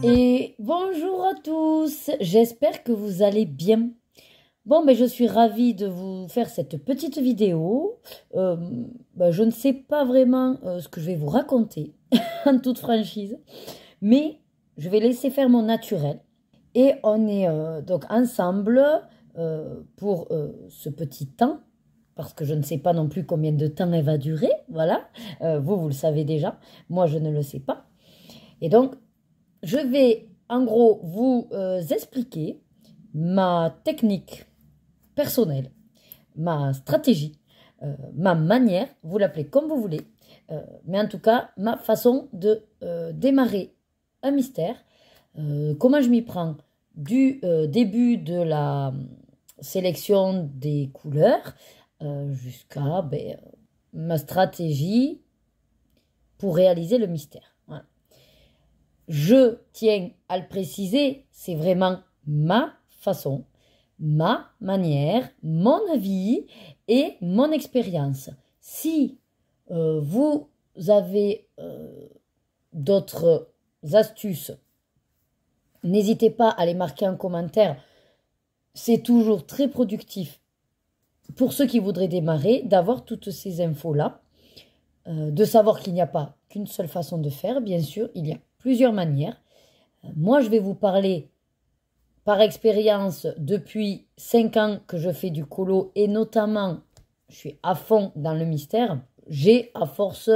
Et bonjour à tous, j'espère que vous allez bien. Bon, je suis ravie de vous faire cette petite vidéo. Je ne sais pas vraiment ce que je vais vous raconter, en toute franchise, mais je vais laisser faire mon naturel. Et on est donc ensemble pour ce petit temps, parce que je ne sais pas non plus combien de temps elle va durer, voilà. Vous le savez déjà, moi je ne le sais pas. Et donc, je vais en gros vous expliquer ma technique personnelle, ma stratégie, ma manière, vous l'appelez comme vous voulez, mais en tout cas, ma façon de démarrer un mystère, comment je m'y prends du début de la sélection des couleurs jusqu'à ma stratégie pour réaliser le mystère. Voilà. Je tiens à le préciser, c'est vraiment ma façon, ma manière, mon avis et mon expérience. Si vous avez d'autres astuces, n'hésitez pas à les marquer en commentaire. C'est toujours très productif pour ceux qui voudraient démarrer d'avoir toutes ces infos-là, de savoir qu'il n'y a pas qu'une seule façon de faire. Bien sûr, il y a plusieurs manières. Moi, je vais vous parler par expérience depuis 5 ans que je fais du colo et notamment, je suis à fond dans le mystère. J'ai à force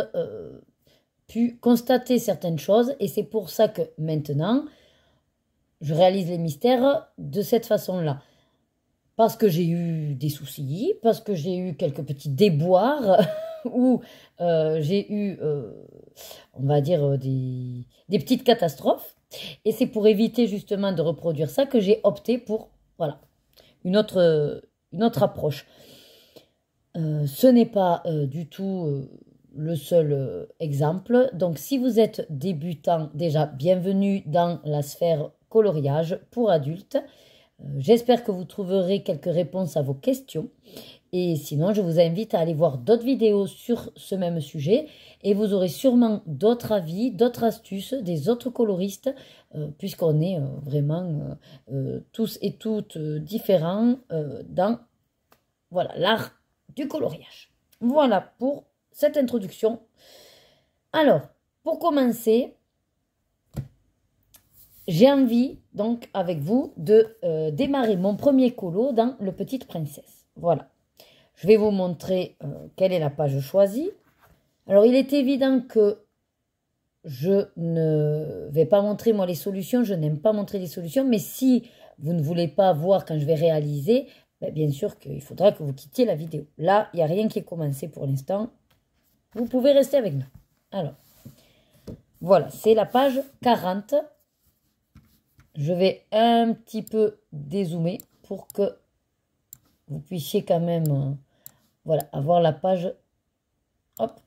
pu constater certaines choses et c'est pour ça que maintenant, je réalise les mystères de cette façon-là. Parce que j'ai eu des soucis, parce que j'ai eu quelques petits déboires, ou j'ai eu, on va dire, des petites catastrophes. Et c'est pour éviter justement de reproduire ça que j'ai opté pour, voilà, une autre approche. Ce n'est pas du tout le seul exemple. Donc si vous êtes débutant, déjà, bienvenue dans la sphère coloriage pour adultes. J'espère que vous trouverez quelques réponses à vos questions. Et sinon, je vous invite à aller voir d'autres vidéos sur ce même sujet. Et vous aurez sûrement d'autres avis, d'autres astuces, des autres coloristes, puisqu'on est vraiment tous et toutes différents dans l'art du coloriage. Voilà pour cette introduction. Alors, pour commencer, j'ai envie, donc, avec vous, de démarrer mon premier colo dans Le Petite Princesse. Voilà. Je vais vous montrer quelle est la page choisie. Alors, il est évident que je ne vais pas montrer, moi, les solutions. Je n'aime pas montrer les solutions. Mais si vous ne voulez pas voir quand je vais réaliser, bien sûr qu'il faudra que vous quittiez la vidéo. Là, il n'y a rien qui est commencé pour l'instant. Vous pouvez rester avec nous. Alors, voilà, c'est la page 40. Je vais un petit peu dézoomer pour que vous puissiez quand même avoir la page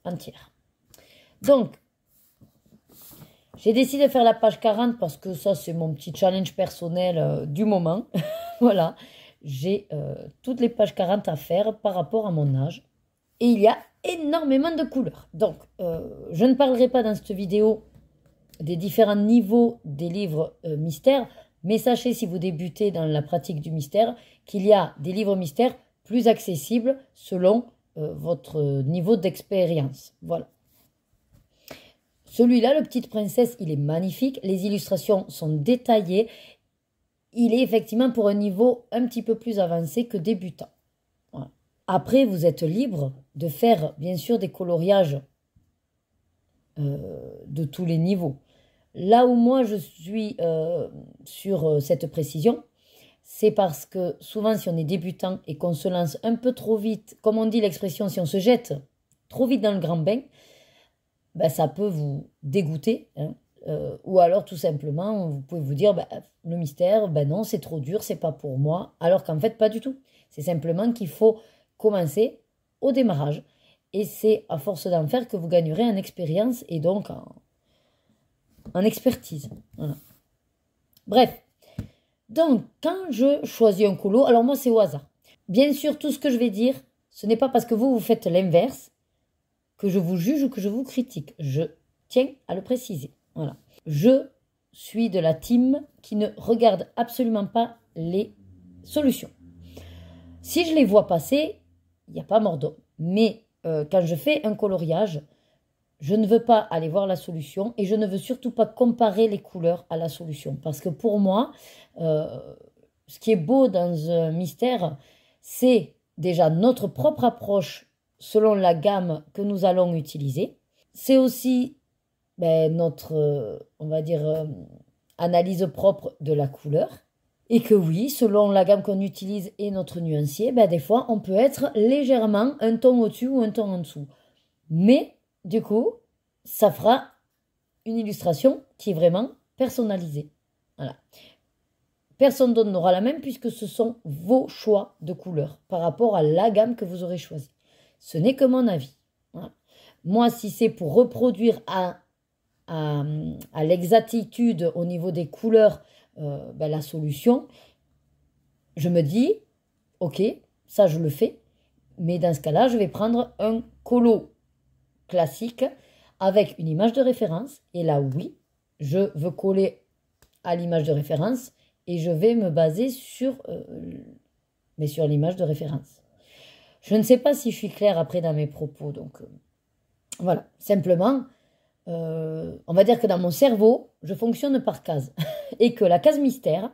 entière. Donc, j'ai décidé de faire la page 40 parce que ça, c'est mon petit challenge personnel du moment. Voilà, j'ai toutes les pages 40 à faire par rapport à mon âge. Et il y a énormément de couleurs. Donc, je ne parlerai pas dans cette vidéo des différents niveaux des livres mystères, mais sachez, si vous débutez dans la pratique du mystère, qu'il y a des livres mystères plus accessibles selon votre niveau d'expérience. Voilà. Celui-là, Le Petite Princesse, il est magnifique. Les illustrations sont détaillées. Il est effectivement pour un niveau un petit peu plus avancé que débutant. Voilà. Après, vous êtes libre de faire, bien sûr, des coloriages de tous les niveaux. Là où moi je suis sur cette précision, c'est parce que souvent si on est débutant et qu'on se lance un peu trop vite, comme on dit l'expression, si on se jette trop vite dans le grand bain, ça peut vous dégoûter. Hein, ou alors tout simplement, vous pouvez vous dire, le mystère, non, c'est trop dur, c'est pas pour moi. Alors qu'en fait, pas du tout. C'est simplement qu'il faut commencer au démarrage. Et c'est à force d'en faire que vous gagnerez en expérience et donc en expertise. Voilà. Bref, donc quand je choisis un colo, alors moi c'est au hasard. Bien sûr, tout ce que je vais dire, ce n'est pas parce que vous faites l'inverse que je vous juge ou que je vous critique. Je tiens à le préciser. Voilà. Je suis de la team qui ne regarde absolument pas les solutions. Si je les vois passer, il n'y a pas mort d'homme. Mais quand je fais un coloriage, je ne veux pas aller voir la solution et je ne veux surtout pas comparer les couleurs à la solution. Parce que pour moi, ce qui est beau dans un mystère, c'est déjà notre propre approche selon la gamme que nous allons utiliser. C'est aussi notre, on va dire, analyse propre de la couleur. Et que oui, selon la gamme qu'on utilise et notre nuancier, des fois, on peut être légèrement un ton au-dessus ou un ton en dessous. Mais, du coup, ça fera une illustration qui est vraiment personnalisée. Voilà. Personne d'autre n'aura la même puisque ce sont vos choix de couleurs par rapport à la gamme que vous aurez choisie. Ce n'est que mon avis. Voilà. Moi, si c'est pour reproduire à l'exactitude au niveau des couleurs la solution, je me dis, ok, ça je le fais, mais dans ce cas-là, je vais prendre un colo classique avec une image de référence, et là, oui, je veux coller à l'image de référence, et je vais me baser sur l'image de référence. Je ne sais pas si je suis claire après dans mes propos, donc voilà, simplement, on va dire que dans mon cerveau, je fonctionne par case. Et que la case mystère,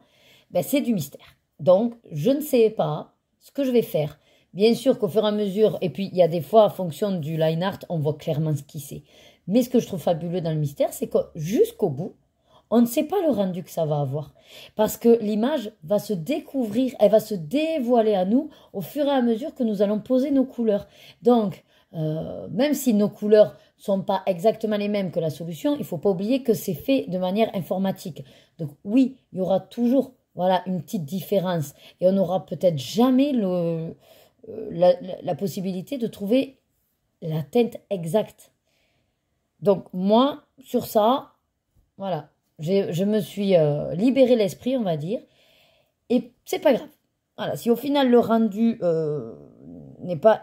c'est du mystère. Donc, je ne sais pas ce que je vais faire. Bien sûr qu'au fur et à mesure, et puis il y a des fois, en fonction du line art, on voit clairement ce qui c'est. Mais ce que je trouve fabuleux dans le mystère, c'est que jusqu'au bout, on ne sait pas le rendu que ça va avoir. Parce que l'image va se découvrir, elle va se dévoiler à nous au fur et à mesure que nous allons poser nos couleurs. Donc, même si nos couleurs sont pas exactement les mêmes que la solution, il ne faut pas oublier que c'est fait de manière informatique. Donc oui, il y aura toujours une petite différence et on n'aura peut-être jamais la possibilité de trouver la teinte exacte. Donc moi, sur ça, voilà, je me suis libéré l'esprit, on va dire, et c'est pas grave. Voilà, si au final le rendu n'est pas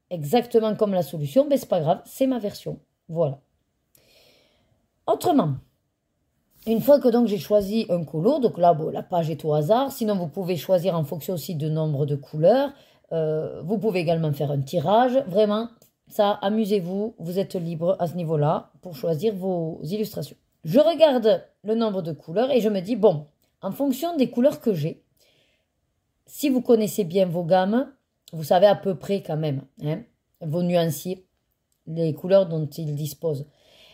exactement comme la solution, c'est pas grave, c'est ma version. Voilà. Autrement, une fois que donc j'ai choisi un colo, donc là, la page est au hasard. Sinon, vous pouvez choisir en fonction aussi du nombre de couleurs. Vous pouvez également faire un tirage. Vraiment, ça, amusez-vous. Vous êtes libre à ce niveau-là pour choisir vos illustrations. Je regarde le nombre de couleurs et je me dis, bon, en fonction des couleurs que j'ai, si vous connaissez bien vos gammes, vous savez à peu près quand même, vos nuanciers, les couleurs dont ils disposent.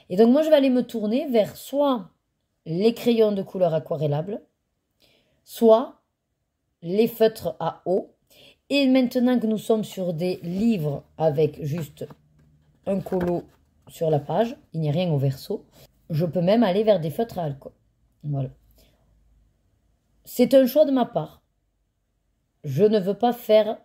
Et donc moi, je vais aller me tourner vers soit les crayons de couleur aquarellables, soit les feutres à eau. Et maintenant que nous sommes sur des livres avec juste un colo sur la page, il n'y a rien au verso, je peux même aller vers des feutres à alcool. Voilà. C'est un choix de ma part. Je ne veux pas faire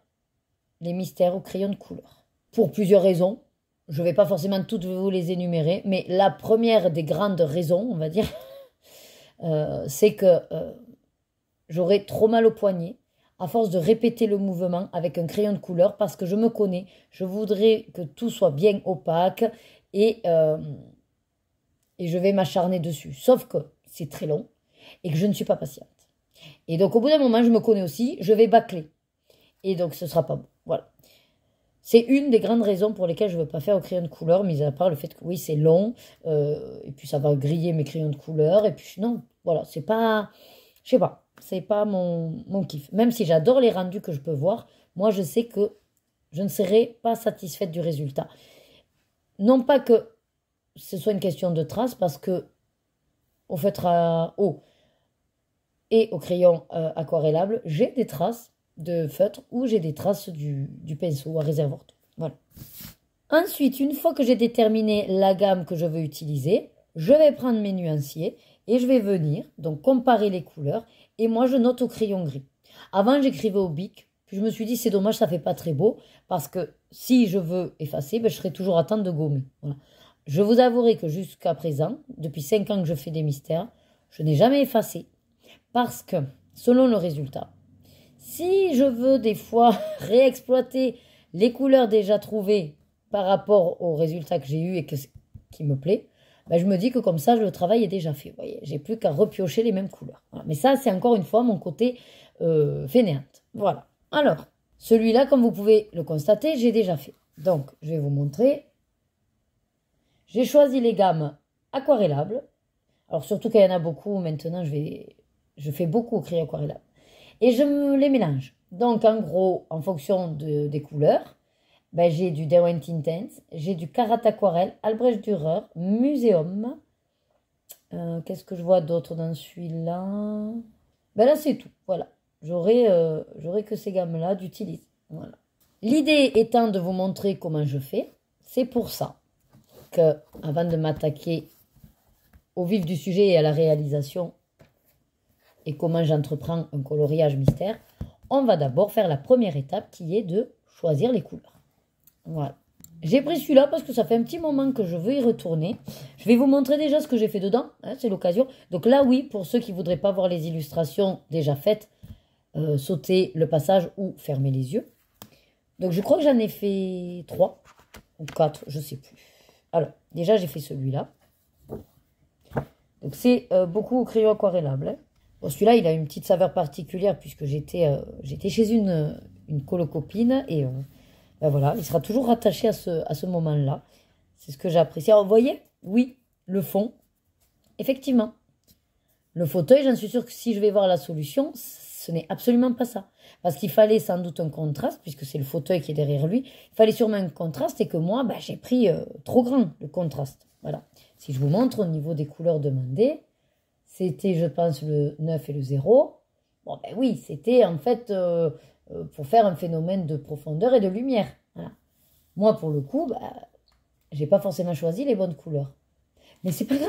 les mystères au crayon de couleur. Pour plusieurs raisons. Je ne vais pas forcément toutes vous les énumérer, mais la première des grandes raisons, on va dire, c'est que j'aurai trop mal au poignet à force de répéter le mouvement avec un crayon de couleur parce que je me connais. Je voudrais que tout soit bien opaque et je vais m'acharner dessus. Sauf que c'est très long et que je ne suis pas patiente. Et donc, au bout d'un moment, je me connais aussi, je vais bâcler. Et donc, ce ne sera pas bon. Voilà. C'est une des grandes raisons pour lesquelles je ne veux pas faire au crayon de couleur, mis à part le fait que oui, c'est long, et puis ça va griller mes crayons de couleur, et puis non, voilà, c'est pas, je sais pas, c'est pas mon kiff. Même si j'adore les rendus que je peux voir, moi je sais que je ne serai pas satisfaite du résultat. Non pas que ce soit une question de traces, parce que au feutre à eau et au crayon aquarellable, j'ai des traces de feutre ou j'ai des traces du pinceau à réservoir. Voilà. Ensuite, une fois que j'ai déterminé la gamme que je veux utiliser, je vais prendre mes nuanciers et je vais venir donc comparer les couleurs et moi je note au crayon gris. Avant j'écrivais au bic, puis je me suis dit c'est dommage, ça fait pas très beau parce que si je veux effacer, je serai toujours à temps de gommer. Voilà. Je vous avouerai que jusqu'à présent, depuis 5 ans que je fais des mystères, je n'ai jamais effacé parce que selon le résultat, si je veux des fois réexploiter les couleurs déjà trouvées par rapport au résultat que j'ai eu et qui me plaît, ben, je me dis que comme ça, le travail est déjà fait. Vous voyez, j'ai plus qu'à repiocher les mêmes couleurs. Voilà. Mais ça, c'est encore une fois mon côté fainéante. Voilà. Alors, celui-là, comme vous pouvez le constater, j'ai déjà fait. Donc, je vais vous montrer. J'ai choisi les gammes aquarellables. Alors, surtout qu'il y en a beaucoup, maintenant, je fais beaucoup au crayon aquarellable. Et je me les mélange. Donc, en gros, en fonction des couleurs, ben, j'ai du Derwent Intense, j'ai du Karat Aquarelle, Albrecht Dürer, Muséum. Qu'est-ce que je vois d'autre dans celui-là? Ben là, c'est tout. Voilà. J'aurai que ces gammes-là d'utiliser. Voilà. L'idée étant de vous montrer comment je fais. C'est pour ça que, avant de m'attaquer au vif du sujet et à la réalisation et comment j'entreprends un coloriage mystère, on va d'abord faire la première étape qui est de choisir les couleurs. Voilà. J'ai pris celui-là parce que ça fait un petit moment que je veux y retourner. Je vais vous montrer déjà ce que j'ai fait dedans, hein, c'est l'occasion. Donc là, oui, pour ceux qui ne voudraient pas voir les illustrations déjà faites, sauter le passage ou fermer les yeux. Donc je crois que j'en ai fait 3 ou 4, je ne sais plus. Alors, déjà, j'ai fait celui-là. Donc c'est beaucoup au crayon aquarellable. Hein. Bon, celui-là, il a une petite saveur particulière puisque j'étais chez une colocopine et ben voilà, il sera toujours rattaché à ce moment-là. C'est ce que j'ai apprécié. Alors, vous voyez, oui, le fond, effectivement. Le fauteuil, j'en suis sûre que si je vais voir la solution, ce n'est absolument pas ça. Parce qu'il fallait sans doute un contraste, puisque c'est le fauteuil qui est derrière lui. Il fallait sûrement un contraste et que moi, ben, j'ai pris trop grand, le contraste. Voilà. Si je vous montre au niveau des couleurs demandées, c'était, je pense, le 9 et le 0. Bon, ben oui, c'était en fait pour faire un phénomène de profondeur et de lumière. Voilà. Moi, pour le coup, ben, j'ai pas forcément choisi les bonnes couleurs. Mais c'est pas grave.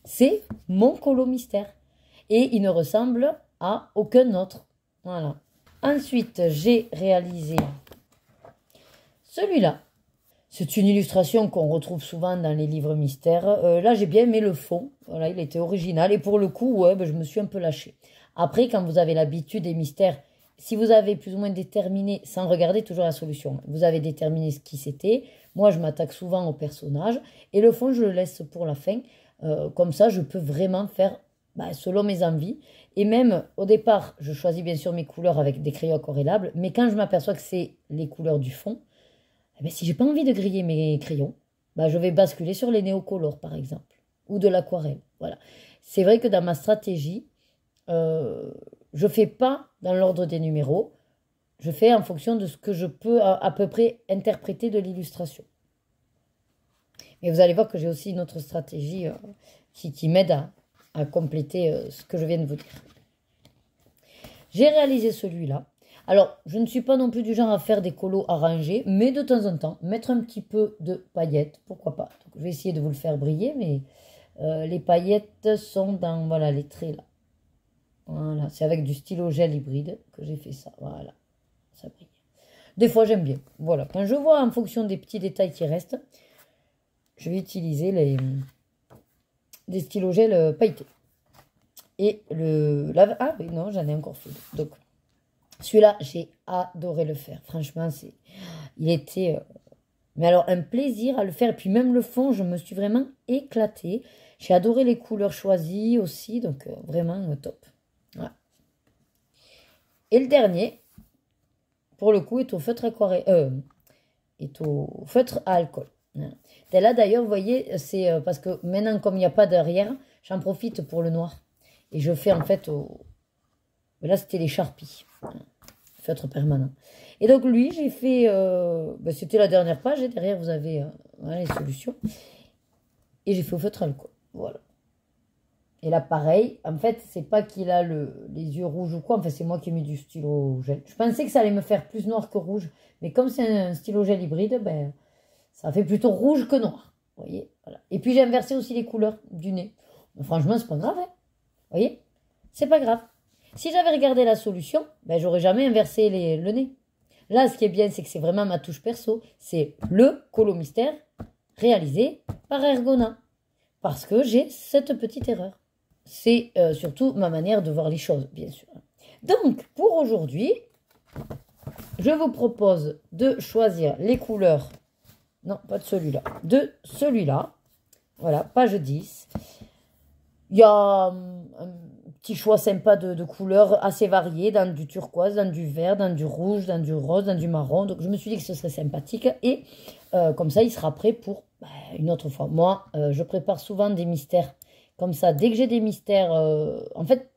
C'est mon colo mystère. Et il ne ressemble à aucun autre. Voilà. Ensuite, j'ai réalisé celui-là. C'est une illustration qu'on retrouve souvent dans les livres mystères. Là, j'ai bien aimé le fond. Voilà, il était original. Et pour le coup, ouais, ben, je me suis un peu lâchée. Après, quand vous avez l'habitude des mystères, si vous avez plus ou moins déterminé, sans regarder toujours la solution, vous avez déterminé ce qui c'était. Moi, je m'attaque souvent au personnage. Et le fond, je le laisse pour la fin. Comme ça, je peux vraiment faire selon mes envies. Et même, au départ, je choisis bien sûr mes couleurs avec des crayons aquarellables. Mais quand je m'aperçois que c'est les couleurs du fond, eh bien, si j'ai pas envie de griller mes crayons, je vais basculer sur les néocolores, par exemple. Ou de l'aquarelle. Voilà. C'est vrai que dans ma stratégie, je ne fais pas dans l'ordre des numéros. Je fais en fonction de ce que je peux à peu près interpréter de l'illustration. Mais vous allez voir que j'ai aussi une autre stratégie qui m'aide à compléter ce que je viens de vous dire. J'ai réalisé celui-là. Alors, je ne suis pas non plus du genre à faire des colos arrangés, mais de temps en temps, mettre un petit peu de paillettes, pourquoi pas. Donc, je vais essayer de vous le faire briller, mais les paillettes sont dans, voilà, les traits là. Voilà, c'est avec du stylo gel hybride que j'ai fait ça. Voilà, ça brille. Des fois, j'aime bien. Voilà, quand je vois en fonction des petits détails qui restent, je vais utiliser des stylos gel pailletés. Et ah oui, non, j'en ai encore fait. Donc, celui-là, j'ai adoré le faire. Franchement, il était... mais alors, un plaisir à le faire. Et puis, même le fond, je me suis vraiment éclatée. J'ai adoré les couleurs choisies aussi. Donc, vraiment top. Voilà. Et le dernier, pour le coup, est au feutre est au feutre à alcool. Et là, d'ailleurs, vous voyez, c'est parce que maintenant, comme il n'y a pas derrière, j'en profite pour le noir. Et je fais en fait là, c'était les Sharpies. Feutre permanent. Et donc, lui, j'ai fait... c'était la dernière page. Et derrière, vous avez les solutions. Et j'ai fait au feutre alcool. Voilà. Et là, pareil. En fait, c'est pas qu'il a les yeux rouges ou quoi. En fait, c'est moi qui ai mis du stylo gel. Je pensais que ça allait me faire plus noir que rouge. Mais comme c'est un stylo gel hybride, ça fait plutôt rouge que noir. Vous voyez, voilà. Et puis, j'ai inversé aussi les couleurs du nez. Bon, franchement, c'est pas grave. Hein. Vous voyez, c'est pas grave. Si j'avais regardé la solution, j'aurais jamais inversé le nez. Là, ce qui est bien, c'est que c'est vraiment ma touche perso. C'est le colo mystère réalisé par Ergona. Parce que j'ai cette petite erreur. C'est surtout ma manière de voir les choses, bien sûr. Donc, pour aujourd'hui, je vous propose de choisir les couleurs. Non, pas de celui-là. De celui-là. Voilà, page 10. Il y a un petit choix sympa de couleurs assez variées, dans du turquoise, dans du vert, dans du rouge, dans du rose, dans du marron. Donc je me suis dit que ce serait sympathique. Et comme ça, il sera prêt pour une autre fois. Moi, je prépare souvent des mystères comme ça. Dès que j'ai des mystères, en fait,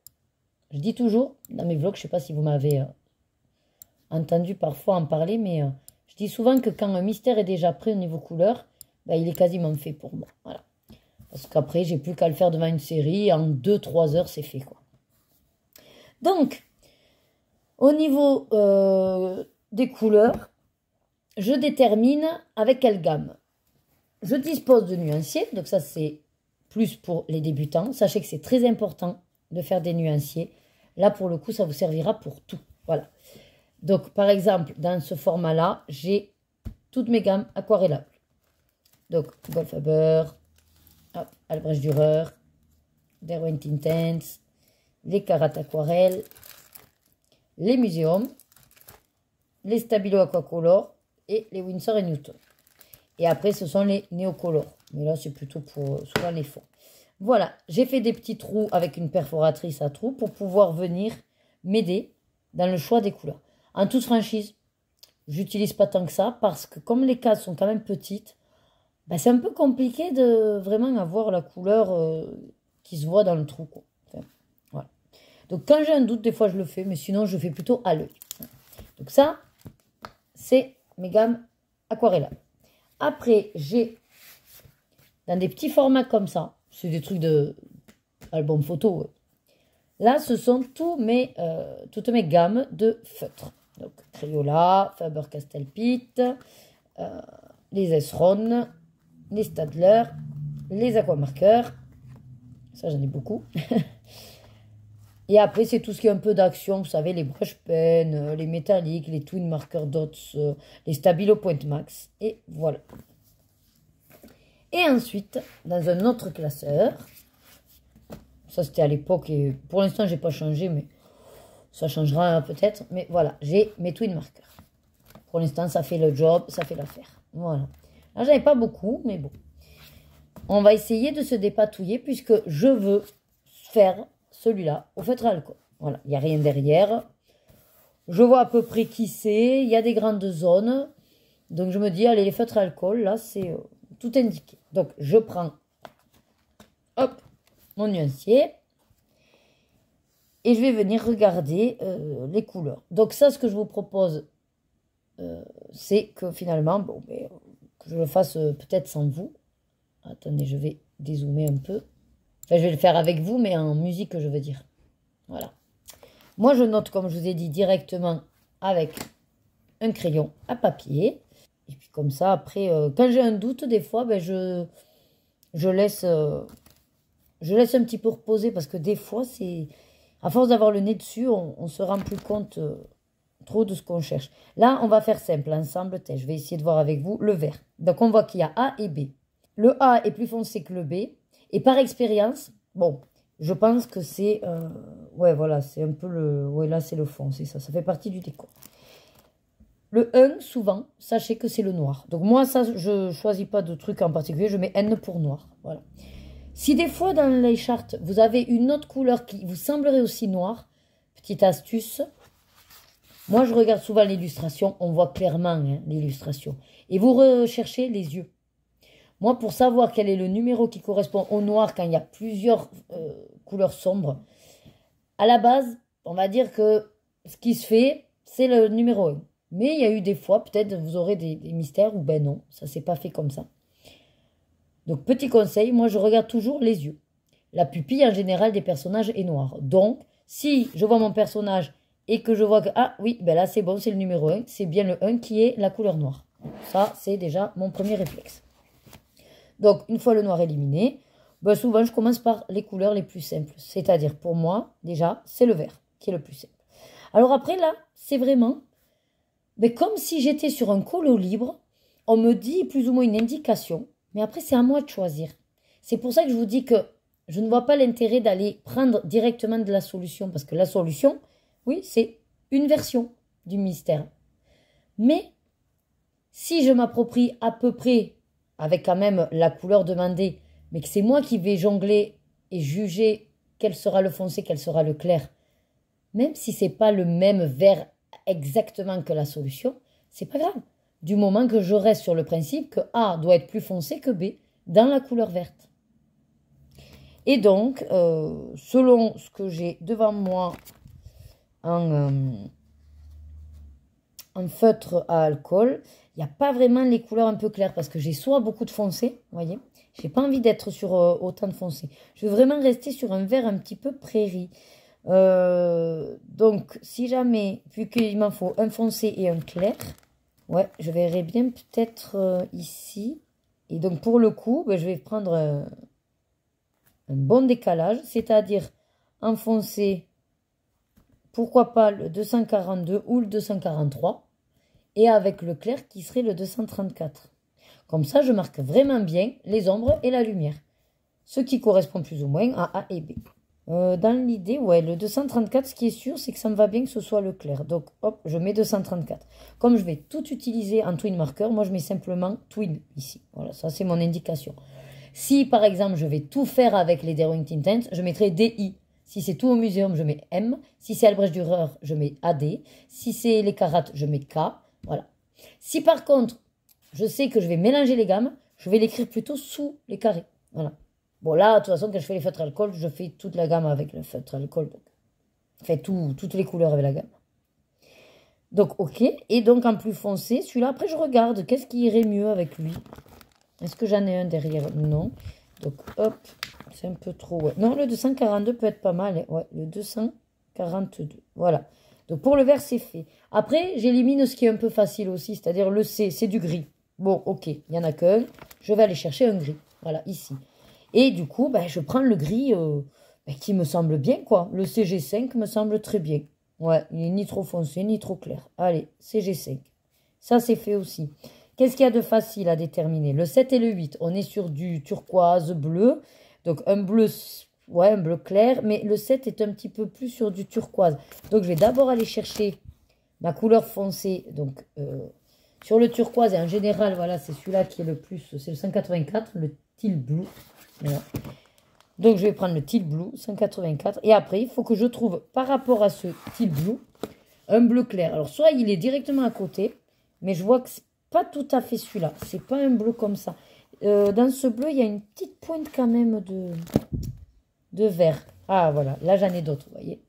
je dis toujours dans mes vlogs, je ne sais pas si vous m'avez entendu parfois en parler, mais je dis souvent que quand un mystère est déjà prêt au niveau couleur, il est quasiment fait pour moi. Voilà. Parce qu'après, j'ai plus qu'à le faire devant une série. En 2-3 heures, c'est fait, quoi. Donc, au niveau des couleurs, je détermine avec quelle gamme. Je dispose de nuanciers. Donc ça, c'est plus pour les débutants. Sachez que c'est très important de faire des nuanciers. Là, pour le coup, ça vous servira pour tout. Voilà. Donc, par exemple, dans ce format-là, j'ai toutes mes gammes aquarellables. Donc, Goldfaber, Albrecht Dürer, Derwent Intense, les Carat Aquarelles, les Museum, les Stabilo Aquacolor et les Winsor & Newton. Et après, ce sont les Neocolor. Mais là, c'est plutôt pour souvent les fonds. Voilà, j'ai fait des petits trous avec une perforatrice à trous pour pouvoir venir m'aider dans le choix des couleurs. En toute franchise, j'utilise pas tant que ça parce que comme les cases sont quand même petites, c'est un peu compliqué de vraiment avoir la couleur qui se voit dans le trou, quoi. Enfin, voilà. Donc quand j'ai un doute, des fois je le fais, mais sinon je fais plutôt à l'œil. Donc ça, c'est mes gammes aquarellables. Après, j'ai dans des petits formats comme ça, c'est des trucs de album photo. Ouais. Là, ce sont toutes mes gammes de feutres. Donc Crayola, Faber-Castell Pitt, les Esron, les Staedtler, les aquamarqueurs. Ça, j'en ai beaucoup. Et après, c'est tout ce qui est un peu d'action. Vous savez, les brush pens, les métalliques, les twin marker dots, les Stabilo Point Max. Et voilà. Et ensuite, dans un autre classeur, ça c'était à l'époque et pour l'instant, j'ai pas changé, mais ça changera peut-être. Mais voilà, j'ai mes twin markers. Pour l'instant, ça fait le job, ça fait l'affaire. Voilà. Là, j'en ai pas beaucoup, mais bon. On va essayer de se dépatouiller puisque je veux faire celui-là au feutre à alcool. Voilà, il n'y a rien derrière. Je vois à peu près qui c'est. Il y a des grandes zones. Donc, je me dis, allez, les feutres à alcool, là, c'est tout indiqué. Donc, je prends, hop, mon nuancier. Et je vais venir regarder les couleurs. Donc, ça, ce que je vous propose, c'est que finalement, que je le fasse peut-être sans vous. Attendez, je vais dézoomer un peu. Enfin, je vais le faire avec vous, mais en musique, je veux dire. Voilà. Moi, je note, comme je vous ai dit, directement avec un crayon à papier. Et puis comme ça, après, quand j'ai un doute, des fois, je laisse un petit peu reposer. Parce que des fois, c'est à force d'avoir le nez dessus, on se rend plus compte trop de ce qu'on cherche. Là, on va faire simple, ensemble. Je vais essayer de voir avec vous le vert. Donc, on voit qu'il y a A et B. Le A est plus foncé que le B. Et par expérience, bon, je pense que c'est... ouais, voilà, c'est un peu le... Ouais, là, c'est le fond, c'est ça. Ça fait partie du décor. Le 1, souvent, sachez que c'est le noir. Donc, moi, ça, je ne choisis pas de truc en particulier. Je mets N pour noir. Voilà. Si des fois, dans les chartes, vous avez une autre couleur qui vous semblerait aussi noire, petite astuce, moi, je regarde souvent l'illustration. On voit clairement l'illustration. Et vous recherchez les yeux. Moi, pour savoir quel est le numéro qui correspond au noir quand il y a plusieurs couleurs sombres, à la base, on va dire que ce qui se fait, c'est le numéro 1. Mais il y a eu des fois, peut-être vous aurez des mystères ou ben non, ça ne s'est pas fait comme ça. Donc, petit conseil, moi, je regarde toujours les yeux. La pupille, en général, des personnages est noire. Donc, si je vois mon personnage et que je vois que, ah oui, ben là, c'est bon, c'est le numéro 1, c'est bien le 1 qui est la couleur noire. Ça, c'est déjà mon premier réflexe. Donc, une fois le noir éliminé, souvent, je commence par les couleurs les plus simples. C'est-à-dire, pour moi, déjà, c'est le vert qui est le plus simple. Alors après, là, c'est vraiment comme si j'étais sur un colo libre. On me dit plus ou moins une indication, mais après, c'est à moi de choisir. C'est pour ça que je vous dis que je ne vois pas l'intérêt d'aller prendre directement de la solution, parce que la solution, oui, c'est une version du mystère. Mais si je m'approprie à peu près avec quand même la couleur demandée, mais que c'est moi qui vais jongler et juger quel sera le foncé, quel sera le clair, même si c'est pas le même vert exactement que la solution, c'est pas grave. Du moment que je reste sur le principe que A doit être plus foncé que B dans la couleur verte. Et donc, selon ce que j'ai devant moi en feutre à alcool, il n'y a pas vraiment les couleurs un peu claires parce que j'ai soit beaucoup de foncé, vous voyez, j'ai pas envie d'être sur autant de foncé. Je veux vraiment rester sur un vert un petit peu prairie. Donc, si jamais, vu qu'il m'en faut un foncé et un clair, ouais, je verrai bien peut-être ici. Et donc, pour le coup, ben, je vais prendre un bon décalage, c'est-à-dire un foncé, pourquoi pas le 242 ou le 243, et avec le clair qui serait le 234. Comme ça, je marque vraiment bien les ombres et la lumière, ce qui correspond plus ou moins à A et B. Dans l'idée, ouais, le 234, ce qui est sûr, c'est que ça me va bien que ce soit le clair. Donc, hop, je mets 234. Comme je vais tout utiliser en twin marker, moi, je mets simplement twin ici. Voilà, ça, c'est mon indication. Si, par exemple, je vais tout faire avec les Derwent Intense, je mettrai DI. Si c'est tout au muséum, je mets M. Si c'est Albrecht Dürer, je mets AD. Si c'est les Carat, je mets K. Voilà. Si, par contre, je sais que je vais mélanger les gammes, je vais l'écrire plutôt sous les carrés. Voilà. Bon, là, de toute façon, quand je fais les feutres alcool, je fais toute la gamme avec le feutre alcool. Donc. Enfin, toutes les couleurs avec la gamme. Donc, ok. Et donc, en plus foncé, celui-là, après, je regarde. Qu'est-ce qui irait mieux avec lui? Est-ce que j'en ai un derrière? Non. Donc, hop. C'est un peu trop, ouais. Non, le 242 peut être pas mal. Hein. Ouais, le 242. Voilà. Donc, pour le vert, c'est fait. Après, j'élimine ce qui est un peu facile aussi, c'est-à-dire le C, c'est du gris. Bon, ok, il n'y en a qu'un. Je vais aller chercher un gris. Voilà, ici. Et du coup, ben, je prends le gris qui me semble bien, quoi. Le CG5 me semble très bien. Ouais, il n'est ni trop foncé, ni trop clair. Allez, CG5. Ça, c'est fait aussi. Qu'est-ce qu'il y a de facile à déterminer? Le 7 et le 8, on est sur du turquoise bleu. Donc, un bleu, ouais, un bleu clair. Mais le 7 est un petit peu plus sur du turquoise. Donc, je vais d'abord aller chercher ma couleur foncée. Donc, sur le turquoise, et en général, voilà, c'est celui-là qui est le plus. C'est le 184, le teal blue. Voilà. Donc, je vais prendre le teal blue, 184. Et après, il faut que je trouve, par rapport à ce teal blue, un bleu clair. Alors, soit il est directement à côté, mais je vois que c'est pas tout à fait celui-là. C'est pas un bleu comme ça. Dans ce bleu, il y a une petite pointe quand même de vert. Ah, voilà. Là, j'en ai d'autres, vous voyez.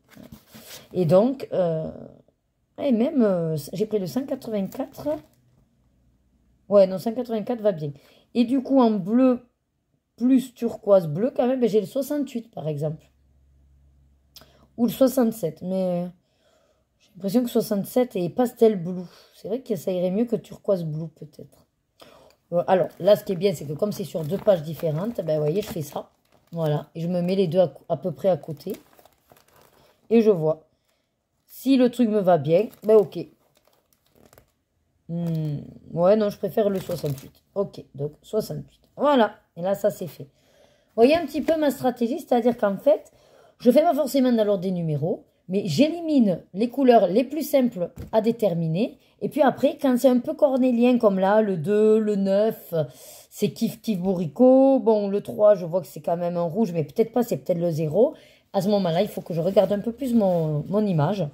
Et donc, et même, j'ai pris le 184. Ouais, non, 184 va bien. Et du coup, en bleu plus turquoise bleu, quand même, ben, j'ai le 68, par exemple. Ou le 67, mais j'ai l'impression que 67 est pastel blue. C'est vrai que ça irait mieux que turquoise blue, peut-être. Alors, là, ce qui est bien, c'est que comme c'est sur deux pages différentes, ben, vous voyez, je fais ça. Voilà. Et je me mets les deux à peu près à côté. Et je vois. Si le truc me va bien, ben ok. Ouais, non, je préfère le 68. Ok, donc 68. Voilà. Et là, ça, c'est fait. Vous voyez un petit peu ma stratégie, c'est-à-dire qu'en fait, je ne fais pas forcément dans l'ordre des numéros, mais j'élimine les couleurs les plus simples à déterminer. Et puis après, quand c'est un peu cornélien, comme là, le 2, le 9, c'est kiff kiff bourricot. Bon, le 3, je vois que c'est quand même un rouge, mais peut-être pas, c'est peut-être le 0. À ce moment-là, il faut que je regarde un peu plus mon image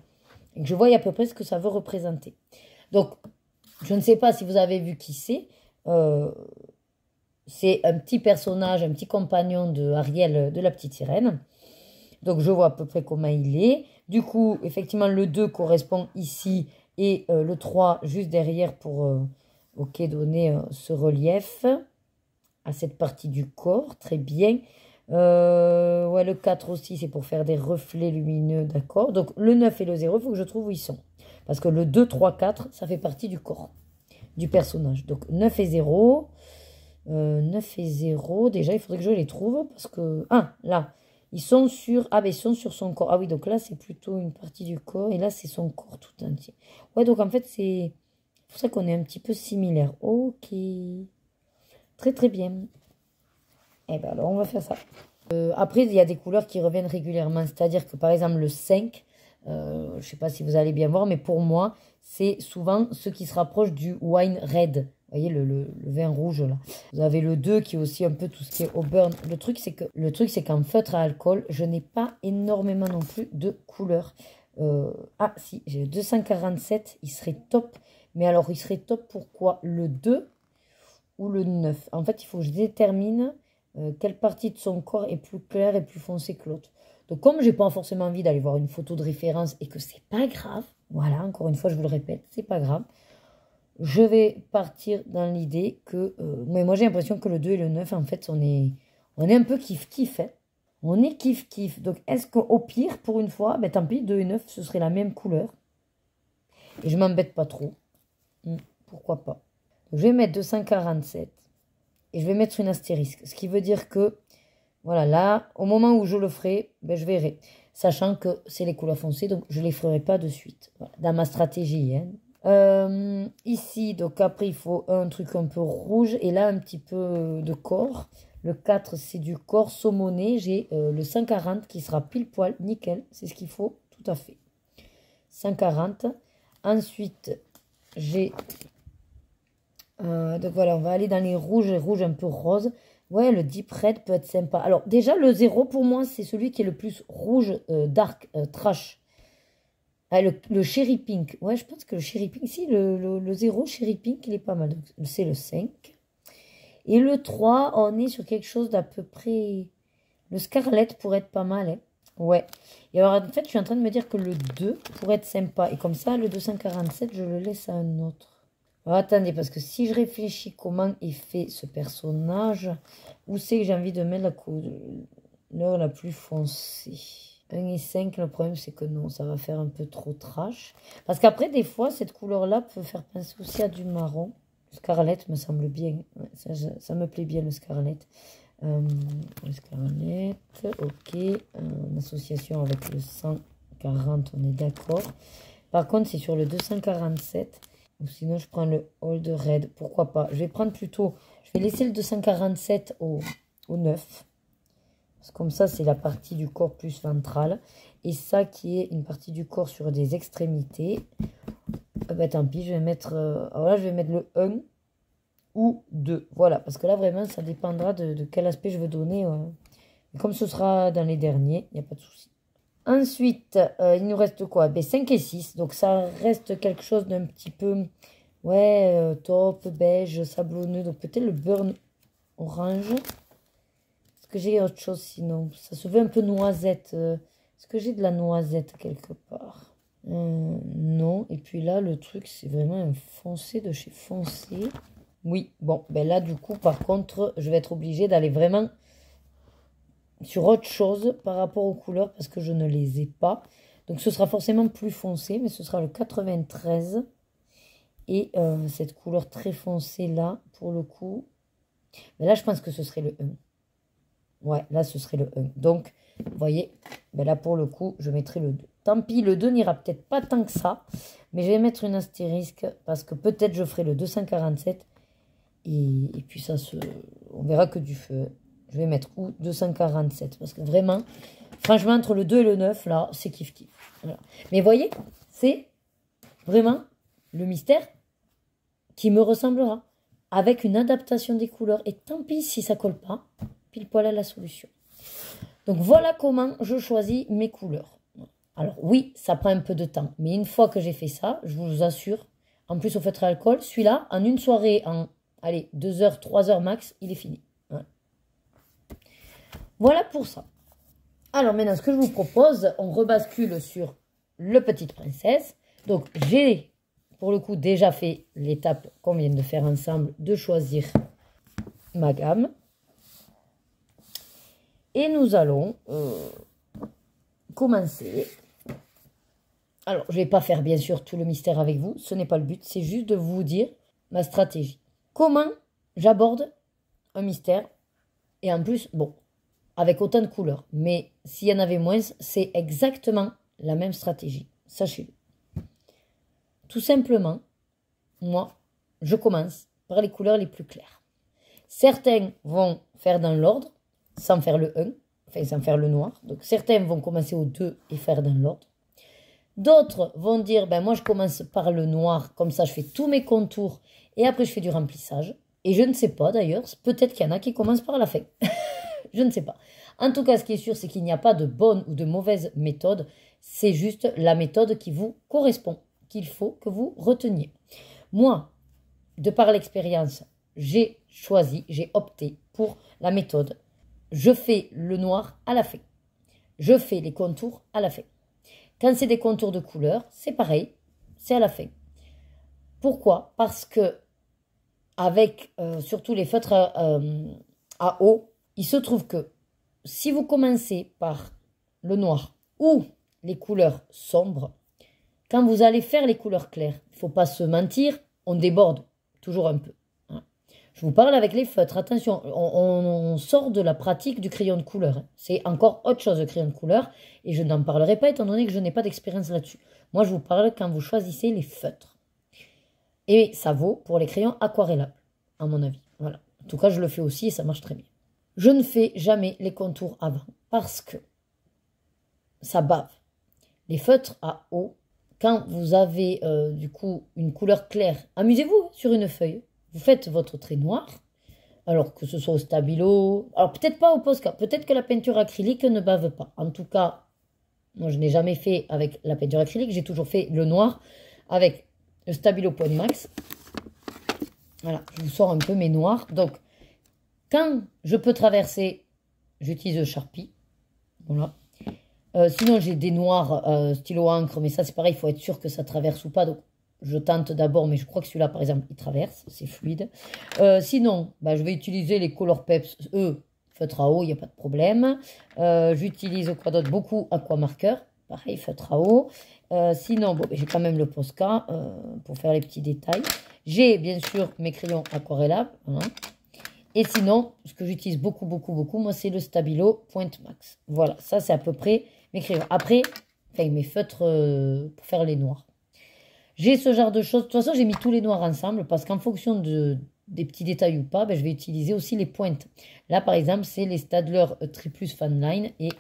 et que je voie à peu près ce que ça veut représenter. Donc, je ne sais pas si vous avez vu qui c'est. C'est un petit personnage, un petit compagnon de Ariel, de la petite sirène. Donc, je vois à peu près comment il est. Du coup, effectivement, le 2 correspond ici et le 3 juste derrière pour donner ce relief à cette partie du corps. Très bien. Ouais, le 4 aussi, c'est pour faire des reflets lumineux, d'accord. Donc, le 9 et le 0, il faut que je trouve où ils sont. Parce que le 2, 3, 4, ça fait partie du corps, du personnage. Donc, 9 et 0... 9 et 0, déjà il faudrait que je les trouve parce que... Ah, là, ils sont sur... Ah, ben ils sont sur son corps. Ah oui, donc là c'est plutôt une partie du corps et là c'est son corps tout entier. Ouais, donc en fait c'est pour ça qu'on est un petit peu similaires. Ok. Très très bien. Eh ben alors on va faire ça. Après, il y a des couleurs qui reviennent régulièrement. C'est-à-dire que par exemple le 5, je ne sais pas si vous allez bien voir, mais pour moi, c'est souvent ce qui se rapproche du wine red. Vous voyez le vin rouge là. Vous avez le 2 qui est aussi un peu tout ce qui est au burn. Le truc c'est qu'en feutre à alcool, je n'ai pas énormément non plus de couleurs. Ah si, j'ai le 247, il serait top. Mais alors il serait top pourquoi? Le 2 ou le 9? En fait, il faut que je détermine quelle partie de son corps est plus claire et plus foncée que l'autre. Donc comme j'ai pas forcément envie d'aller voir une photo de référence et que c'est pas grave, voilà, encore une fois je vous le répète, c'est pas grave. Je vais partir dans l'idée que... mais moi, j'ai l'impression que le 2 et le 9, en fait, on est un peu kiff-kiff. Hein. On est kiff-kiff. Donc, est-ce qu'au pire, pour une fois, ben, tant pis, 2 et 9, ce serait la même couleur. Et je m'embête pas trop. Pourquoi pas. Donc, je vais mettre 247. Et je vais mettre une astérisque. Ce qui veut dire que, voilà, là, au moment où je le ferai, ben, je verrai. Sachant que c'est les couleurs foncées, donc je ne les ferai pas de suite. Voilà, dans ma stratégie, hein. Ici, donc après, il faut un truc un peu rouge. Et là, un petit peu de corps. Le 4, c'est du corps saumoné. J'ai le 140 qui sera pile poil, nickel. C'est ce qu'il faut, tout à fait. 140. Ensuite, j'ai... donc voilà, on va aller dans les rouges un peu rose. Ouais, le Deep Red peut être sympa. Alors, déjà, le 0, pour moi, c'est celui qui est le plus rouge, dark, trash. Ah, le Cherry Pink. Ouais, je pense que le Cherry Pink, si, le 0 Cherry Pink, il est pas mal. C'est le 5. Et le 3, on est sur quelque chose d'à peu près... Le Scarlet pourrait être pas mal. Hein. Ouais. Et alors, en fait, je suis en train de me dire que le 2 pourrait être sympa. Et comme ça, le 247, je le laisse à un autre. Alors, attendez, parce que si je réfléchis comment est fait ce personnage, où c'est que j'ai envie de mettre la couleur la plus foncée? 1 et 5, le problème c'est que non, ça va faire un peu trop trash. Parce qu'après, des fois, cette couleur-là peut faire penser aussi à du marron. Le Scarlet me semble bien. Ouais, ça me plaît bien, le Scarlet. Le Scarlet, ok. En association avec le 140, on est d'accord. Par contre, c'est sur le 247. Ou sinon, je prends le Old Red. Pourquoi pas? Je vais prendre plutôt... Je vais laisser le 247 au 9. Comme ça, c'est la partie du corps plus ventrale. Et ça qui est une partie du corps sur des extrémités. Bah, tant pis, je vais mettre... alors là, je vais mettre le 1 ou 2. Voilà, parce que là, vraiment, ça dépendra de quel aspect je veux donner. Et comme ce sera dans les derniers, il n'y a pas de souci. Ensuite, il nous reste quoi? Ben, 5 et 6. Donc, ça reste quelque chose d'un petit peu... Ouais, taupe, beige, sablonneux. Donc, peut-être le burn orange. Est-ce que j'ai autre chose sinon? Ça se veut un peu noisette. Est-ce que j'ai de la noisette quelque part? Non. Et puis là, le truc, c'est vraiment un foncé de chez Foncé. Oui, bon, ben là, du coup, par contre, je vais être obligée d'aller vraiment sur autre chose par rapport aux couleurs parce que je ne les ai pas. Donc, ce sera forcément plus foncé, mais ce sera le 93. Et cette couleur très foncée là, pour le coup, ben là, je pense que ce serait le 1. Ouais, là, ce serait le 1. Donc, vous voyez, ben là, pour le coup, je mettrai le 2. Tant pis, le 2 n'ira peut-être pas tant que ça, mais je vais mettre une astérisque parce que peut-être je ferai le 247 et puis ça se... On verra que du feu. Je vais mettre où 247 parce que vraiment, franchement, entre le 2 et le 9, là, c'est kiff-kiff. Voilà. Mais vous voyez, c'est vraiment le mystère qui me ressemblera avec une adaptation des couleurs. Et tant pis si ça colle pas, pile poil à la solution. Donc voilà comment je choisis mes couleurs. Alors oui, ça prend un peu de temps. Mais une fois que j'ai fait ça, je vous assure, en plus au feutre à alcool, celui-là, en une soirée, en allez, 2 heures, 3 heures max, il est fini. Voilà pour ça. Alors maintenant, ce que je vous propose, on rebascule sur le Petite Princesse. Donc j'ai, pour le coup, déjà fait l'étape qu'on vient de faire ensemble, de choisir ma gamme. Et nous allons commencer. Alors, je ne vais pas faire bien sûr tout le mystère avec vous. Ce n'est pas le but. C'est juste de vous dire ma stratégie. Comment j'aborde un mystère. Et en plus, bon, avec autant de couleurs. Mais s'il y en avait moins, c'est exactement la même stratégie. Sachez-le. Tout simplement, moi, je commence par les couleurs les plus claires. Certains vont faire dans l'ordre, sans faire le 1, enfin sans faire le noir. Donc certains vont commencer au 2 et faire dans l'ordre. D'autres vont dire, ben moi je commence par le noir, comme ça je fais tous mes contours Et après, je fais du remplissage. Et je ne sais pas d'ailleurs, peut-être qu'il y en a qui commencent par la fin. Je ne sais pas. En tout cas, ce qui est sûr, c'est qu'il n'y a pas de bonne ou de mauvaise méthode. C'est juste la méthode qui vous correspond, qu'il faut que vous reteniez. Moi, de par l'expérience, j'ai choisi, j'ai opté pour la méthode. Je fais le noir à la fin. Je fais les contours à la fin. Quand c'est des contours de couleur, c'est pareil, c'est à la fin. Pourquoi? Parce que avec surtout les feutres à eau, il se trouve que si vous commencez par le noir ou les couleurs sombres, quand vous allez faire les couleurs claires, il ne faut pas se mentir, on déborde toujours un peu. Hein. Je vous parle avec les feutres, attention, on sort de la pratique du crayon de couleur. Hein. C'est encore autre chose, le crayon de couleur, et je n'en parlerai pas étant donné que je n'ai pas d'expérience là-dessus. Moi, je vous parle quand vous choisissez les feutres. Et ça vaut pour les crayons aquarellables, à mon avis. Voilà. En tout cas, je le fais aussi et ça marche très bien. Je ne fais jamais les contours avant parce que ça bave. Les feutres à eau, quand vous avez du coup une couleur claire, amusez-vous sur une feuille. Vous faites votre trait noir, alors que ce soit au stabilo, alors peut-être pas au Posca, peut-être que la peinture acrylique ne bave pas. En tout cas, moi je n'ai jamais fait avec la peinture acrylique, j'ai toujours fait le noir avec le Stabilo Point Max. Voilà, je vous sors un peu mes noirs. Donc, quand je peux traverser, j'utilise le Sharpie. Voilà. Sinon, j'ai des noirs stylo encre, mais ça, c'est pareil, il faut être sûr que ça traverse ou pas. Donc, je tente d'abord, mais je crois que celui-là, par exemple, il traverse, c'est fluide. Sinon, bah, je vais utiliser les Color Peps, feutre à eau, il n'y a pas de problème. J'utilise quoi d'autre? Beaucoup Aquamarker, pareil, feutre à eau. Sinon, bon, j'ai quand même le Posca pour faire les petits détails. J'ai bien sûr mes crayons aquarellables. Voilà. Et sinon, ce que j'utilise beaucoup, moi, c'est le Stabilo Point Max. Voilà, ça, c'est à peu près mes crayons. Après, enfin, mes feutres pour faire les noirs. J'ai ce genre de choses. De toute façon, j'ai mis tous les noirs ensemble parce qu'en fonction des petits détails ou pas, ben, je vais utiliser aussi les pointes. Là, par exemple, c'est les Staedtler Triplus Fan Line et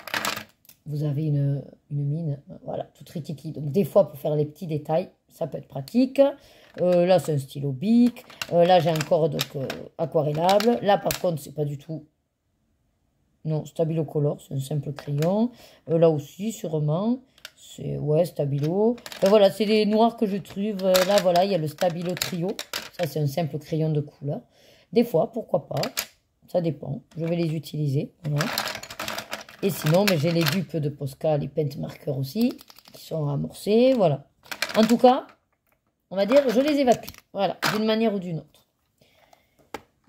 vous avez une mine, voilà, toute ritiki. Donc, des fois, pour faire les petits détails, ça peut être pratique. Là, c'est un stylo Bic. Là, j'ai encore donc, aquarellable. Là, par contre, c'est pas du tout... Non, Stabilo Color, c'est un simple crayon. Là aussi, sûrement. C'est, ouais, Stabilo. Et voilà, c'est les noirs que je trouve. Là, voilà, il y a le Stabilo Trio. Ça, c'est un simple crayon de couleur. Des fois, pourquoi pas. Ça dépend. Je vais les utiliser. Voilà. Et sinon, mais j'ai les dupes de Posca, les paint markers aussi, qui sont amorcés, voilà. En tout cas, on va dire, je les évacue, voilà, d'une manière ou d'une autre.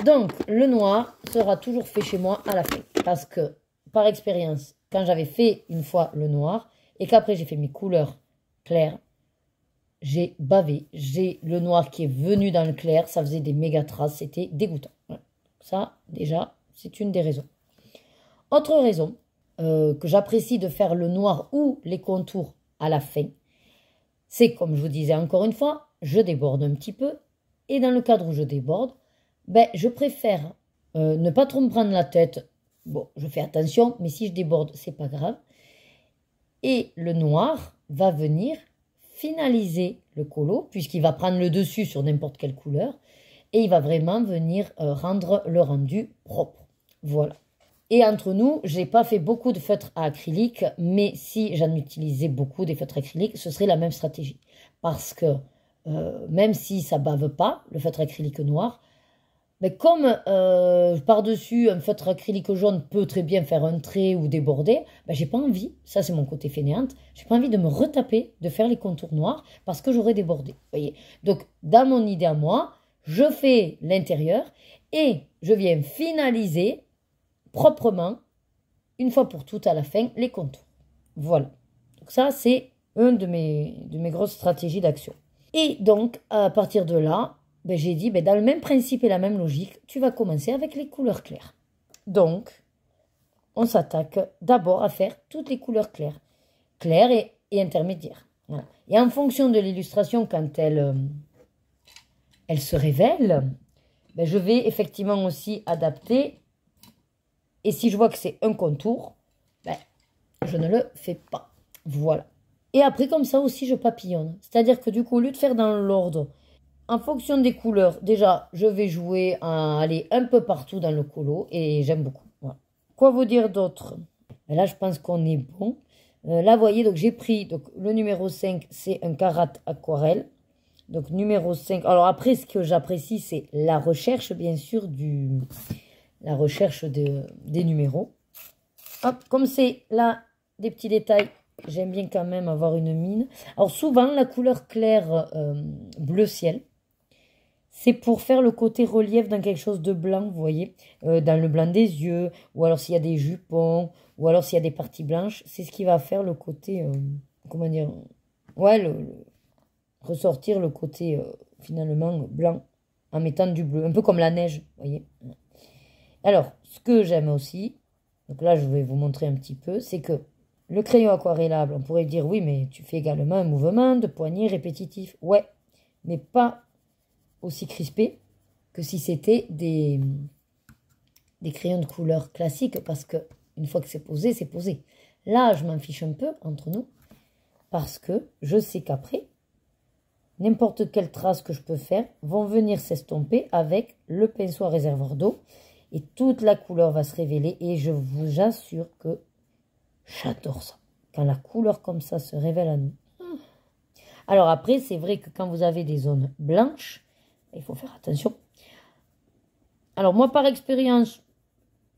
Donc, le noir sera toujours fait chez moi à la fin. Parce que, par expérience, quand j'avais fait une fois le noir, et qu'après j'ai fait mes couleurs claires, j'ai bavé. J'ai le noir qui est venu dans le clair, ça faisait des méga traces, c'était dégoûtant. Voilà. Ça, déjà, c'est une des raisons. Autre raison, que j'apprécie de faire le noir ou les contours à la fin, c'est comme je vous disais encore une fois, je déborde un petit peu. Et dans le cadre où je déborde, ben, je préfère ne pas trop me prendre la tête. Bon, je fais attention, mais si je déborde, c'est pas grave. Et le noir va venir finaliser le colo, puisqu'il va prendre le dessus sur n'importe quelle couleur. Et il va vraiment venir rendre le rendu propre. Voilà. Et entre nous, j'ai pas fait beaucoup de feutres à acrylique, mais si j'en utilisais beaucoup des feutres acryliques, ce serait la même stratégie. Parce que même si ça bave pas, le feutre acrylique noir, mais comme par-dessus un feutre acrylique jaune peut très bien faire un trait ou déborder, ben, j'ai pas envie, ça c'est mon côté fainéante, j'ai pas envie de me retaper, de faire les contours noirs parce que j'aurais débordé. Voyez. Donc dans mon idée à moi, je fais l'intérieur et je viens finaliser proprement, une fois pour toutes à la fin, les contours. Voilà. Donc ça, c'est une de mes grosses stratégies d'action. Et donc, à partir de là, ben, j'ai dit, ben, dans le même principe et la même logique, tu vas commencer avec les couleurs claires. Donc, on s'attaque d'abord à faire toutes les couleurs claires. Claires et intermédiaires. Voilà. Et en fonction de l'illustration, quand elle se révèle, ben, je vais effectivement aussi adapter. Et si je vois que c'est un contour, ben, je ne le fais pas. Voilà. Et après, comme ça aussi, je papillonne. C'est-à-dire que du coup, au lieu de faire dans l'ordre, en fonction des couleurs, déjà, je vais jouer à aller un peu partout dans le colo et j'aime beaucoup. Voilà. Quoi vous dire d'autre? Là, je pense qu'on est bon. Là, vous voyez, donc j'ai pris donc, le numéro 5, c'est un Carat aquarelle. Donc, numéro 5. Alors, après, ce que j'apprécie, c'est la recherche, bien sûr, la recherche des numéros. Hop, comme c'est là des petits détails, j'aime bien quand même avoir une mine. Alors, souvent, la couleur claire bleu ciel, c'est pour faire le côté relief dans quelque chose de blanc, vous voyez, dans le blanc des yeux, ou alors s'il y a des jupons, ou alors s'il y a des parties blanches, c'est ce qui va faire le côté, comment dire, ouais, ressortir le côté finalement blanc en mettant du bleu, un peu comme la neige, vous voyez. Alors, ce que j'aime aussi, donc là je vais vous montrer un petit peu, c'est que le crayon aquarellable, on pourrait dire oui, mais tu fais également un mouvement de poignet répétitif. Ouais, mais pas aussi crispé que si c'était des crayons de couleur classiques, parce que une fois que c'est posé, c'est posé. Là, je m'en fiche un peu entre nous, parce que je sais qu'après, n'importe quelle trace que je peux faire vont venir s'estomper avec le pinceau à réservoir d'eau, et toute la couleur va se révéler, et je vous assure que j'adore ça. Quand la couleur comme ça se révèle à nous. Alors après, c'est vrai que quand vous avez des zones blanches, il faut faire attention. Alors moi, par expérience,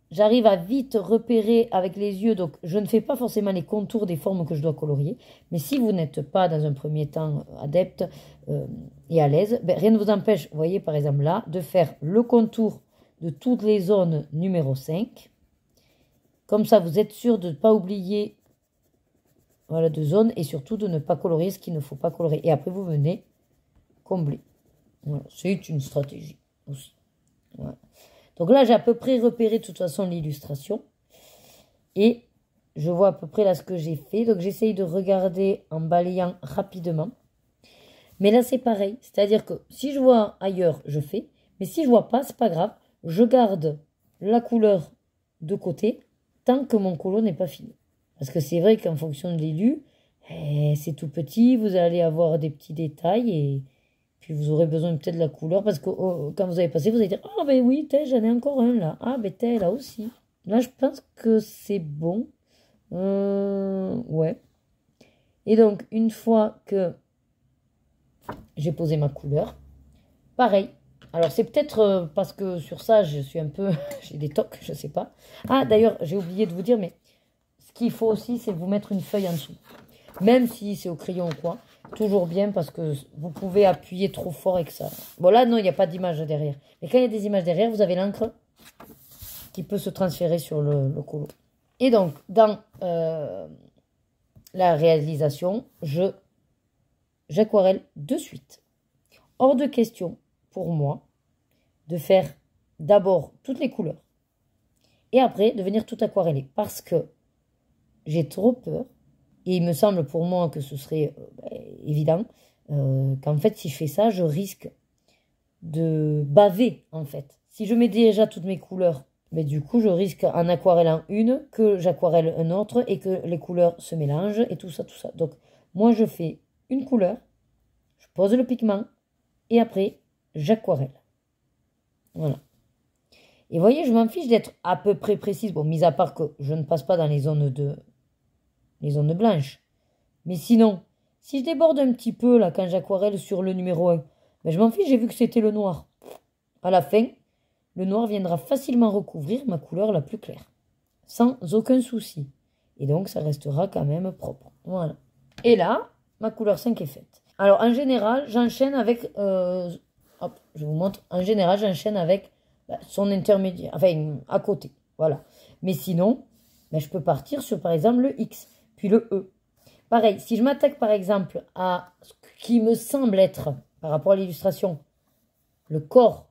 j'arrive à vite repérer avec les yeux. Donc, je ne fais pas forcément les contours des formes que je dois colorier. Mais si vous n'êtes pas, dans un premier temps, adepte et à l'aise, ben, rien ne vous empêche, vous voyez, par exemple là, de faire le contour de toutes les zones numéro 5. Comme ça, vous êtes sûr de ne pas oublier voilà, de zones et surtout de ne pas colorier ce qu'il ne faut pas colorer. Et après, vous venez combler. Voilà, c'est une stratégie aussi. Voilà. Donc là, j'ai à peu près repéré de toute façon l'illustration. Et je vois à peu près là ce que j'ai fait. Donc j'essaye de regarder en balayant rapidement. Mais là, c'est pareil. C'est-à-dire que si je vois ailleurs, je fais. Mais si je vois pas, c'est pas grave. Je garde la couleur de côté tant que mon colo n'est pas fini. Parce que c'est vrai qu'en fonction de l'élu, c'est tout petit. Vous allez avoir des petits détails et... Puis vous aurez besoin peut-être de la couleur parce que quand vous allez passer, vous allez dire « Ah ben oui, j'en ai encore un là. Ah ben là aussi. » Là, je pense que c'est bon. Ouais. Et donc, une fois que j'ai posé ma couleur, pareil. Alors, c'est peut-être parce que sur ça, je suis un peu... j'ai des tocs, je sais pas. Ah, d'ailleurs, j'ai oublié de vous dire, mais ce qu'il faut aussi, c'est vous mettre une feuille en dessous. Même si c'est au crayon ou quoi. Toujours bien parce que vous pouvez appuyer trop fort et que ça... Bon là, non, il n'y a pas d'image derrière. Mais quand il y a des images derrière, vous avez l'encre qui peut se transférer sur le colo. Et donc, dans la réalisation, j'aquarelle de suite. Hors de question, pour moi, de faire d'abord toutes les couleurs. Et après, de venir tout aquareller. Parce que j'ai trop peur. Et il me semble pour moi que ce serait évident qu'en fait, si je fais ça, je risque de baver, en fait. Si je mets déjà toutes mes couleurs, mais du coup, je risque en aquarellant une, que j'aquarelle un autre et que les couleurs se mélangent et tout ça, tout ça. Donc, moi, je fais une couleur, je pose le pigment et après, j'aquarelle. Voilà. Et vous voyez, je m'en fiche d'être à peu près précise. Bon, mis à part que je ne passe pas dans les zones blanches. Mais sinon, si je déborde un petit peu là quand j'aquarelle sur le numéro 1, ben je m'en fiche, j'ai vu que c'était le noir. À la fin, le noir viendra facilement recouvrir ma couleur la plus claire. Sans aucun souci. Et donc, ça restera quand même propre. Voilà. Et là, ma couleur 5 est faite. Alors, en général, j'enchaîne avec... hop, je vous montre. En général, j'enchaîne avec son intermédiaire. Enfin, à côté. Voilà. Mais sinon, je peux partir sur, par exemple, le X. Puis le E. Pareil, si je m'attaque par exemple à ce qui me semble être, par rapport à l'illustration, le corps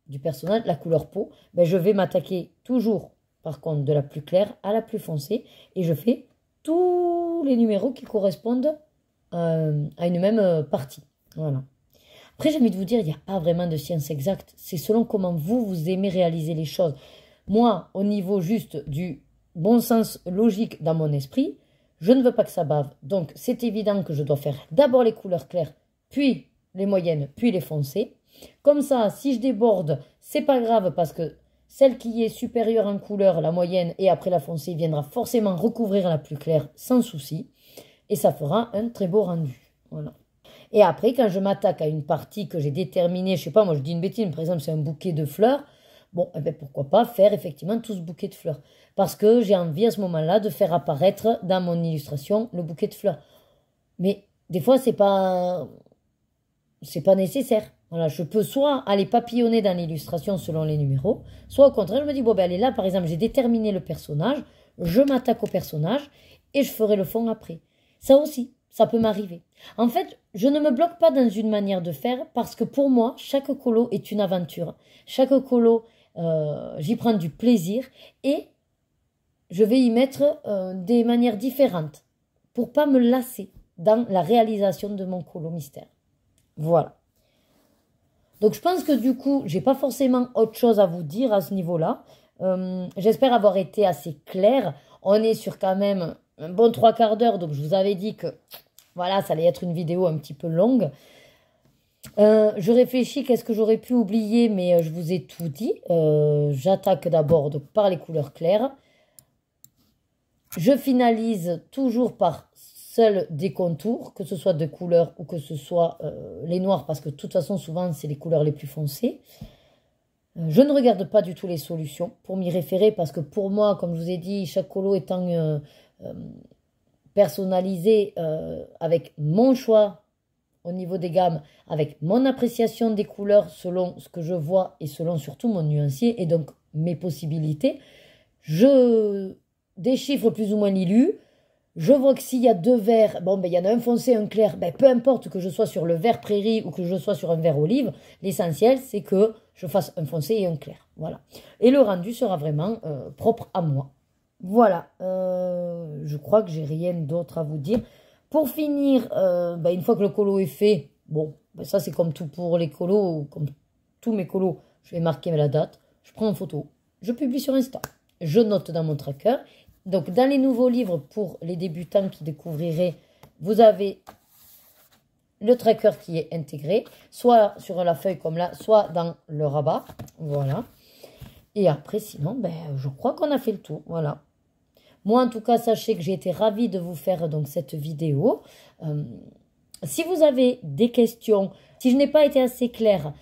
du personnage, la couleur peau, je vais m'attaquer toujours, par contre, de la plus claire à la plus foncée. Et je fais tous les numéros qui correspondent à une même partie. Voilà. Après, j'ai envie de vous dire, il n'y a pas vraiment de science exacte. C'est selon comment vous aimez réaliser les choses. Moi, au niveau juste du bon sens logique dans mon esprit, je ne veux pas que ça bave. Donc, c'est évident que je dois faire d'abord les couleurs claires, puis les moyennes, puis les foncées. Comme ça, si je déborde, c'est pas grave parce que celle qui est supérieure en couleur, la moyenne, et après la foncée, viendra forcément recouvrir la plus claire sans souci. Et ça fera un très beau rendu. Voilà. Et après, quand je m'attaque à une partie que j'ai déterminée, je sais pas, moi je dis une bêtise, par exemple c'est un bouquet de fleurs, bon, eh ben, pourquoi pas faire effectivement tout ce bouquet de fleurs. Parce que j'ai envie à ce moment-là de faire apparaître dans mon illustration le bouquet de fleurs. Mais des fois, c'est pas nécessaire. Voilà, je peux soit aller papillonner dans l'illustration selon les numéros, soit au contraire, je me dis, bon, ben, allez, là, par exemple, j'ai déterminé le personnage, je m'attaque au personnage et je ferai le fond après. Ça aussi, ça peut m'arriver. En fait, je ne me bloque pas dans une manière de faire parce que pour moi, chaque colo est une aventure. Chaque colo, j'y prends du plaisir et je vais y mettre des manières différentes pour pas me lasser dans la réalisation de mon colo mystère. Voilà. Donc je pense que du coup, j'ai pas forcément autre chose à vous dire à ce niveau-là. J'espère avoir été assez claire. On est sur quand même un bon 3/4 d'heure, donc je vous avais dit que voilà, ça allait être une vidéo un petit peu longue. Je réfléchis, qu'est-ce que j'aurais pu oublier, mais je vous ai tout dit. J'attaque d'abord par les couleurs claires. Je finalise toujours par seul des contours, que ce soit de couleurs ou que ce soit les noirs, parce que de toute façon, souvent, c'est les couleurs les plus foncées. Je ne regarde pas du tout les solutions pour m'y référer, parce que pour moi, comme je vous ai dit, chaque colo étant personnalisé avec mon choix au niveau des gammes, avec mon appréciation des couleurs selon ce que je vois et selon surtout mon nuancier et donc mes possibilités, je déchiffre plus ou moins l'illu. Je vois que s'il y a deux verts, bon, ben, il y en a un foncé, un clair, ben, peu importe que je sois sur le vert prairie ou que je sois sur un vert olive, l'essentiel, c'est que je fasse un foncé et un clair. Voilà. Et le rendu sera vraiment propre à moi. Voilà. Je crois que j'ai rien d'autre à vous dire. Pour finir, ben, une fois que le colo est fait, bon, ben, ça c'est comme tout pour les colos, comme tous mes colos, je vais marquer la date, je prends une photo, je publie sur Insta, je note dans mon tracker. Donc, dans les nouveaux livres pour les débutants qui découvriraient, vous avez le tracker qui est intégré, soit sur la feuille comme là, soit dans le rabat. Voilà. Et après, sinon, ben, je crois qu'on a fait le tour. Voilà. Moi, en tout cas, sachez que j'ai été ravie de vous faire donc cette vidéo. Si vous avez des questions, si je n'ai pas été assez claire,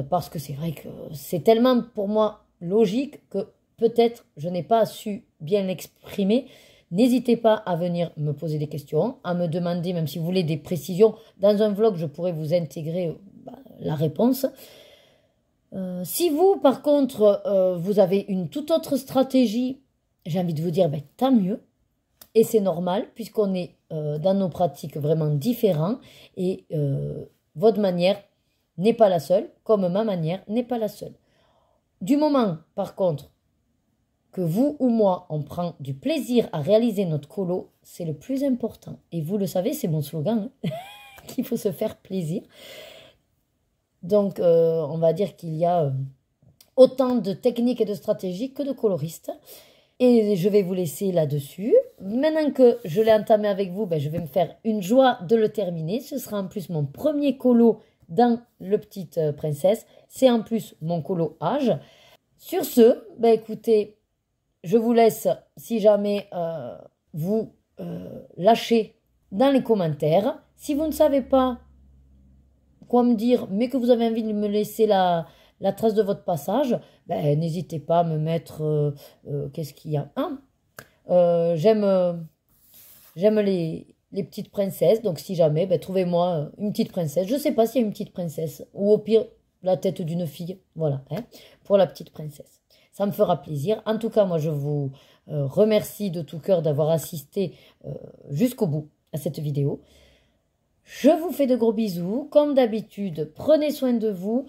parce que c'est vrai que c'est tellement pour moi logique que peut-être je n'ai pas su bien l'exprimer. N'hésitez pas à venir me poser des questions, à me demander, même si vous voulez des précisions. Dans un vlog, je pourrais vous intégrer la réponse. Si vous, par contre, vous avez une toute autre stratégie, j'ai envie de vous dire, ben, tant mieux. Et c'est normal, puisqu'on est dans nos pratiques vraiment différents. Et votre manière n'est pas la seule, comme ma manière n'est pas la seule. Du moment, par contre, que vous ou moi, on prend du plaisir à réaliser notre colo, c'est le plus important. Et vous le savez, c'est mon slogan, hein, qu'il faut se faire plaisir. Donc, on va dire qu'il y a autant de techniques et de stratégies que de coloristes. Et je vais vous laisser là-dessus. Maintenant que je l'ai entamé avec vous, ben, je vais me faire une joie de le terminer. Ce sera en plus mon premier colo dans le Petite Princesse. C'est en plus mon colo âge. Sur ce, ben, écoutez, je vous laisse, si jamais vous lâchez dans les commentaires. Si vous ne savez pas quoi me dire, mais que vous avez envie de me laisser la trace de votre passage, ben, n'hésitez pas à me mettre... qu'est-ce qu'il y a, hein, j'aime les petites princesses, donc si jamais, ben, trouvez-moi une petite princesse. Je ne sais pas s'il y a une petite princesse, ou au pire, la tête d'une fille. Voilà, hein, pour la petite princesse. Ça me fera plaisir. En tout cas, moi, je vous remercie de tout cœur d'avoir assisté jusqu'au bout à cette vidéo. Je vous fais de gros bisous. Comme d'habitude, prenez soin de vous.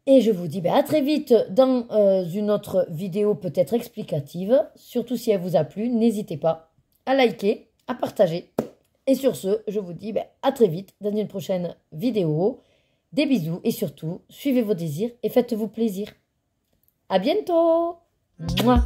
Et je vous dis à très vite dans une autre vidéo peut-être explicative. Surtout si elle vous a plu, n'hésitez pas à liker, à partager. Et sur ce, je vous dis à très vite dans une prochaine vidéo. Des bisous et surtout, suivez vos désirs et faites-vous plaisir. À bientôt. Mouah.